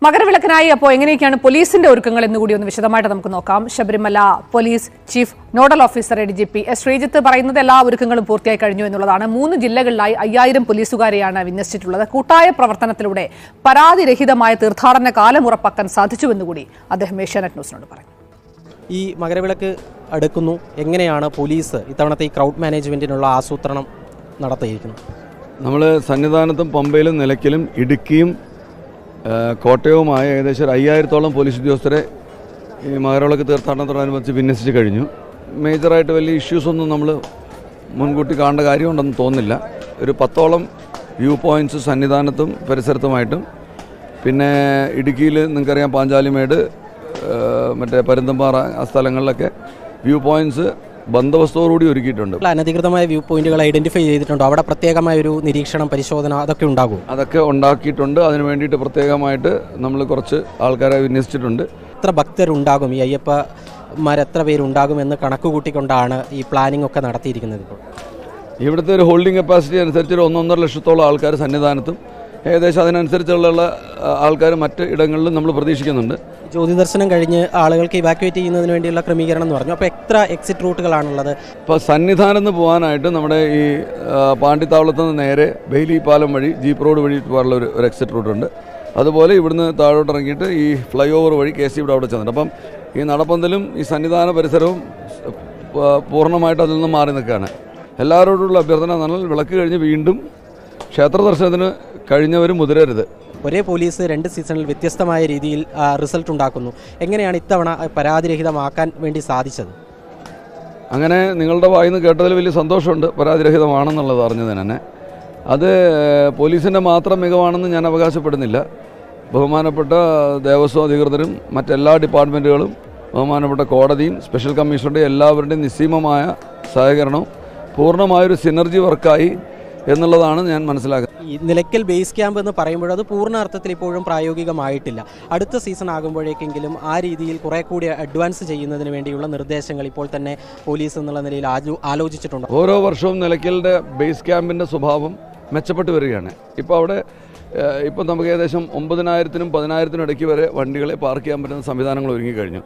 മകരവിളക്കിനായി അപ്പോൾ എങ്ങനെയൊക്കെയാണ് പോലീസിന്റെ ഒരുക്കങ്ങൾ എന്നുകൂടി ഒന്ന് വിശദമായിട്ട് നമുക്ക് നോക്കാം. Sabarimala police chief nodal officer ADGP S. Sreejith പറയുന്നത് എല്ലാ ഒരുക്കങ്ങളും പൂർത്തിയായി കഴിഞ്ഞു എന്നുള്ളതാണ്. 3 ജില്ലകളിലായി 5000 പോലീസുകാരെയാണ് വിന്യസിച്ചിട്ടുള്ളത്. കൂട്ടായ പ്രവർത്തനത്തിലൂടെ പരാതിരഹിതമായ തീർത്ഥാടന കാലം ഉറപ്പാക്കാൻ സാധിച്ചുവെന്നുകൂടി അദ്ദേഹം ഏഷ്യാനെറ്റ് ന്യൂസിനോട് പറഞ്ഞു. ഈ മകരവിളക്ക് അടുക്കുന്നു, എങ്ങനെയാണ് പോലീസ് ഇത്തവണത്തെ ഈ ക്രൗഡ് മാനേജ്മെന്റിനുള്ള ആസൂത്രണം നടത്തിയിരിക്കുന്നത്? നമ്മൾ സന്നിധാനത്തും പമ്പയിലും നിലയ്ക്കലും ഇടുക്കിയും കോട്ടയവുമായ ഏകദേശം 5000-ഓളം പോലീസ് ഉദ്യോഗസ്ഥരെ ഈ മകരവിളക്ക് തീർത്ഥാടനത്തോടനുബന്ധിച്ച് വിന്യസിച്ച് കഴിഞ്ഞു. മേജറായിട്ട് വലിയ ഇഷ്യൂസൊന്നും നമ്മൾ മുൻകൂട്ടി കാണേണ്ട കാര്യമുണ്ടെന്ന് തോന്നുന്നില്ല. ഒരു 10ഓളം വ്യൂ പോയിൻറ്റ്സ് സന്നിധാനത്തും പരിസരത്തുമായിട്ടും, പിന്നെ ഇടുക്കിയിൽ നിങ്ങൾക്കറിയാം പാഞ്ചാലിമേട്, മറ്റേ പരുന്തമ്പാറ ആ സ്ഥലങ്ങളിലൊക്കെ വ്യൂ പോയിൻറ്റ്സ് ബന്ദോബസ്തോടുകൂടി ഒരുക്കിയിട്ടുണ്ട്. അനധികൃതമായ വ്യൂ പോയിന്റുകൾ ഐഡന്റിഫൈ ചെയ്തിട്ടുണ്ടോ? അവിടെ പ്രത്യേകമായ ഒരു നിരീക്ഷണം, പരിശോധന അതൊക്കെ ഉണ്ടാകും? അതൊക്കെ ഉണ്ടാക്കിയിട്ടുണ്ട്. അതിന് വേണ്ടിയിട്ട് പ്രത്യേകമായിട്ട് നമ്മൾ കുറച്ച് ആൾക്കാരെ വിന്യസിച്ചിട്ടുണ്ട്. എത്ര ഭക്തരുണ്ടാകും, ഈ അയ്യപ്പന്മാർ എത്ര പേരുണ്ടാകും എന്ന് കണക്ക് കൂട്ടിക്കൊണ്ടാണ് ഈ പ്ലാനിംഗ് ഒക്കെ നടത്തിയിരിക്കുന്നത്? ഇപ്പോൾ ഇവിടുത്തെ ഒരു ഹോൾഡിംഗ് കപ്പാസിറ്റി അനുസരിച്ച് 1-1.5 ലക്ഷത്തോളം ആൾക്കാർ സന്നിധാനത്തും ഏകദേശം അതിനനുസരിച്ചുള്ള ആൾക്കാർ മറ്റ് ഇടങ്ങളിലും നമ്മൾ പ്രതീക്ഷിക്കുന്നുണ്ട്. ജ്യോതി ദർശനം കഴിഞ്ഞ് ആളുകൾക്ക് ഇവാക്യുവേറ്റ് ചെയ്യുന്നതിന് വേണ്ടിയുള്ള ക്രമീകരണം എന്ന് പറഞ്ഞു. അപ്പോൾ എത്ര എക്സിറ്റ് റൂട്ടുകളാണുള്ളത്? ഇപ്പോൾ സന്നിധാനം നിന്ന് പോകാനായിട്ട് നമ്മുടെ ഈ പാണ്ടിത്താവളത്ത് നിന്ന് നേരെ ബെയിലി പാലം വഴി ജീപ്പ് റോഡ് വഴി പോകാനുള്ള ഒരു എക്സിറ്റ് റൂട്ടുണ്ട്. അതുപോലെ ഇവിടുന്ന് താഴോട്ട് ഇറങ്ങിയിട്ട് ഈ ഫ്ലൈ ഓവർ വഴി KC അവിടെ ചെന്നിട്ട്, അപ്പം ഈ നടപ്പന്തലും ഈ സന്നിധാന പരിസരവും പൂർണ്ണമായിട്ട് അതിൽ നിന്ന് മാറി നിൽക്കുകയാണ്. എല്ലാവരോടുള്ള അഭ്യർത്ഥന എന്ന് പറഞ്ഞാൽ വിളക്ക് കഴിഞ്ഞ് വീണ്ടും ക്ഷേത്ര ദർശനത്തിന് കഴിഞ്ഞവരും മുതിരരുത്. ഒരേ പോലീസ് 2 സീസണിൽ വ്യത്യസ്തമായ രീതിയിൽ റിസൾട്ട് ഉണ്ടാക്കുന്നു. എങ്ങനെയാണ് ഇത്തവണ പരാതിരഹിതമാക്കാൻ വേണ്ടി സാധിച്ചത്? അങ്ങനെ നിങ്ങളുടെ വായിൽ നിന്ന് കേട്ടതിൽ വലിയ സന്തോഷമുണ്ട്. പരാതിരഹിതമാണെന്നുള്ളത് അറിഞ്ഞതിന് തന്നെ. അത് പോലീസിൻ്റെ മാത്രം മികവാണെന്ന് ഞാൻ അവകാശപ്പെടുന്നില്ല. ബഹുമാനപ്പെട്ട ദേവസ്വം അധികൃതരും മറ്റെല്ലാ ഡിപ്പാർട്ട്മെൻറ്റുകളും, ബഹുമാനപ്പെട്ട കോടതിയും സ്പെഷ്യൽ കമ്മീഷണറുടെയും എല്ലാവരുടെയും നിസ്സീമമായ സഹകരണവും പൂർണ്ണമായൊരു സിനർജി വർക്കായി എന്നുള്ളതാണ് ഞാൻ മനസ്സിലാക്കുന്നത്. ഈ നിലയ്ക്കൽ ബേസ് ക്യാമ്പ് എന്ന് പറയുമ്പോൾ അത് പൂർണ്ണ അർത്ഥത്തിൽ ഇപ്പോഴും പ്രായോഗികമായിട്ടില്ല. അടുത്ത സീസൺ ആകുമ്പോഴേക്കെങ്കിലും ആ രീതിയിൽ കുറെ കൂടി അഡ്വാൻസ് ചെയ്യുന്നതിന് വേണ്ടിയുള്ള നിർദ്ദേശങ്ങൾ ഇപ്പോൾ തന്നെ പോലീസ് എന്നുള്ള നിലയിൽ ആലോചിച്ചിട്ടുണ്ട്. ഓരോ വർഷവും നിലയ്ക്കലിൻ്റെ ബേസ് ക്യാമ്പിൻ്റെ സ്വഭാവം മെച്ചപ്പെട്ടു വരികയാണ്. ഇപ്പോൾ അവിടെ നമുക്ക് ഏകദേശം 9000-നും 10,000-നും ഇടയ്ക്ക് വരെ വണ്ടികളെ പാർക്ക് ചെയ്യാൻ പറ്റുന്ന സംവിധാനങ്ങൾ ഒരുങ്ങിക്കഴിഞ്ഞു.